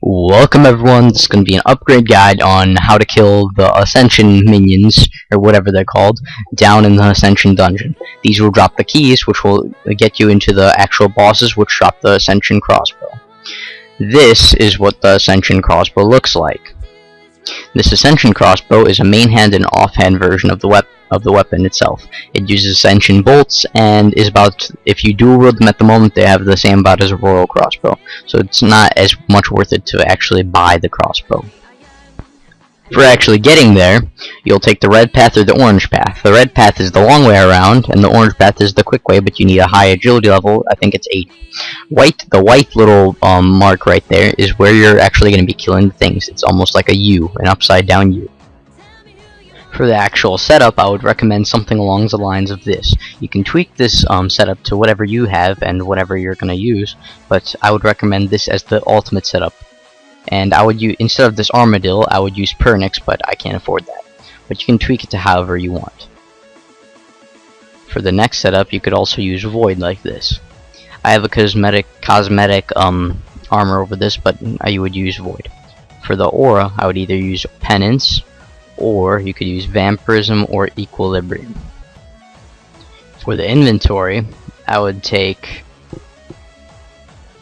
Welcome everyone, this is going to be an upgrade guide on how to kill the Ascension minions, or whatever they're called, down in the Ascension dungeon. These will drop the keys, which will get you into the actual bosses, which drop the Ascension crossbow. This is what the Ascension crossbow looks like. This Ascension crossbow is a main-hand and off-hand version of the weapon itself. It uses Ascension bolts and is about, if you dual wield them at the moment, they have the same about as a royal crossbow. So it's not as much worth it to actually buy the crossbow. For actually getting there, you'll take the red path or the orange path. The red path is the long way around, and the orange path is the quick way, but you need a high agility level. I think it's 8. The white little mark right there is where you're actually going to be killing things. It's almost like a U, an upside down U. For the actual setup, I would recommend something along the lines of this. You can tweak this setup to whatever you have and whatever you're going to use, but I would recommend this as the ultimate setup. And I would use, instead of this armadillo, I would use Pernix, but I can't afford that. But you can tweak it to however you want. For the next setup, you could also use Void like this. I have a cosmetic armor over this, but I would use Void. For the aura, I would either use Penance, or you could use Vampirism or Equilibrium. For the inventory, I would take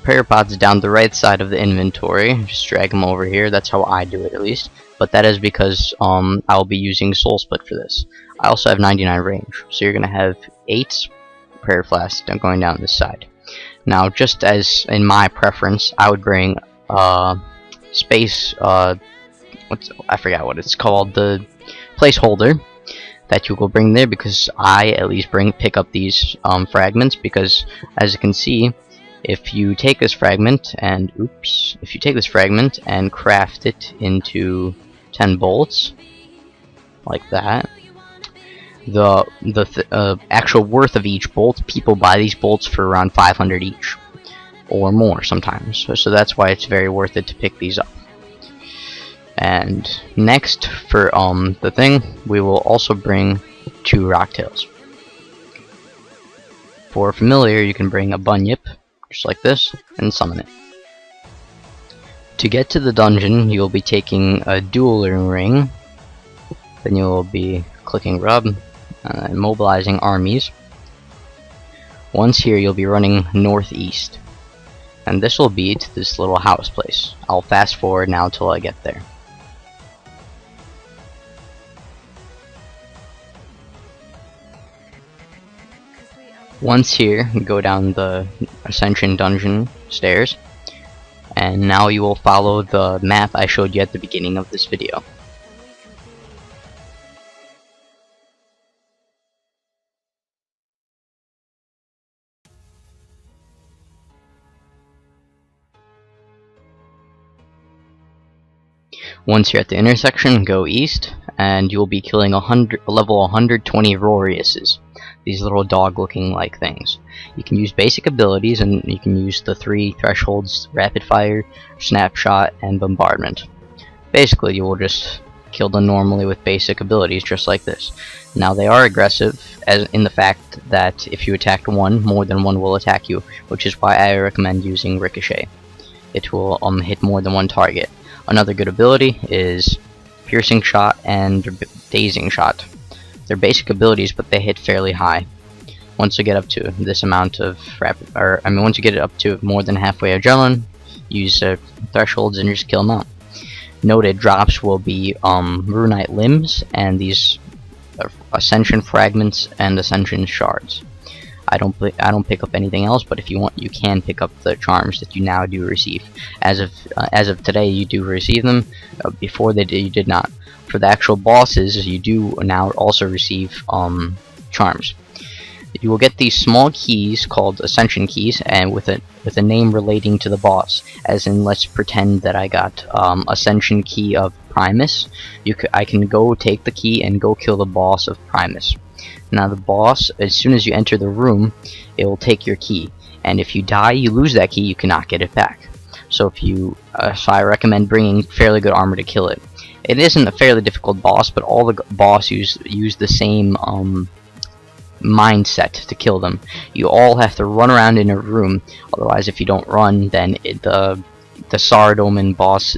prayer pods down the right side of the inventory, just drag them over here. That's how I do it, at least, but that is because I'll be using Soul Split for this. I also have 99 range, so you're gonna have 8 prayer flasks going down this side. Now, just as in my preference, I would bring space, I forgot what it's called, the placeholder that you will bring there, because I at least pick up these fragments, because as you can see, if you take this fragment and craft it into 10 bolts like that, the actual worth of each bolt, people buy these bolts for around 500 each or more sometimes, so that's why it's very worth it to pick these up. And next, for the thing, we will also bring 2 rocktails. For familiar, you can bring a bunyip just like this, and summon it. To get to the dungeon, you will be taking a dueling ring, then you will be clicking rub, and mobilizing armies. Once here, you'll be running northeast, and this will be to this little house place. I'll fast forward now till I get there. Once here, go down the Ascension dungeon stairs, and now you will follow the map I showed you at the beginning of this video. Once you're at the intersection, go east, and you'll be killing level 120 Roriuses. These little dog-looking like things. You can use basic abilities, and you can use the 3 thresholds: rapid fire, snapshot, and bombardment. Basically, you will just kill them normally with basic abilities, just like this. Now, they are aggressive, as in the fact that if you attack one, more than one will attack you, which is why I recommend using Ricochet. It will hit more than one target. Another good ability is piercing shot and dazing shot. They're basic abilities, but they hit fairly high. Once you get up to this amount of once you get it up to more than halfway adrenaline, use thresholds and just kill them out. Noted drops will be runite limbs and these ascension fragments and ascension shards. I don't pick up anything else, but if you want, you can pick up the charms that you now do receive. As of today, you do receive them. Before you did not. For the actual bosses, you do now also receive charms. You will get these small keys called Ascension keys, and with a name relating to the boss. As in, let's pretend that I got Ascension key of Primus. I can go take the key and go kill the boss of Primus. Now the boss, as soon as you enter the room, it will take your key, and if you die, you lose that key. You cannot get it back. So I recommend bringing fairly good armor to kill it. It isn't a fairly difficult boss, but all the boss use the same mindset to kill them. You all have to run around in a room. Otherwise, if you don't run, then the Saradomin boss,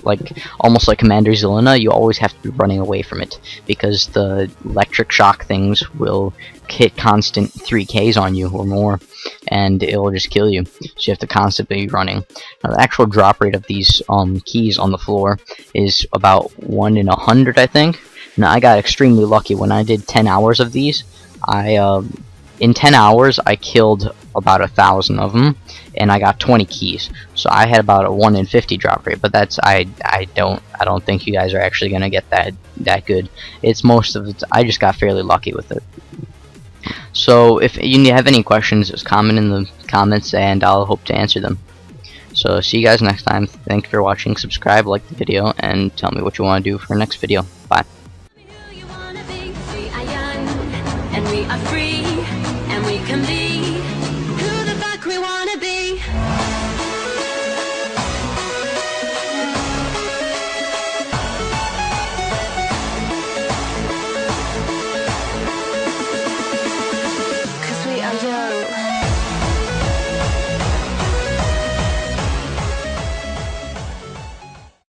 like almost like Commander Zelina, you always have to be running away from it, because the electric shock things will hit constant 3Ks on you or more, and it will just kill you. So you have to constantly be running. Now, the actual drop rate of these keys on the floor is about 1 in 100, I think. Now, I got extremely lucky. When I did 10 hours of these, in 10 hours I killed about 1,000 of them, and I got 20 keys. So I had about a 1 in 50 drop rate, but that's I don't think you guys are actually gonna get that good. It's most of it. I just got fairly lucky with it. So if you have any questions, just comment in the comments, and I'll hope to answer them. So see you guys next time. Thank you for watching. Subscribe, like the video, and tell me what you want to do for the next video. Bye. We are free.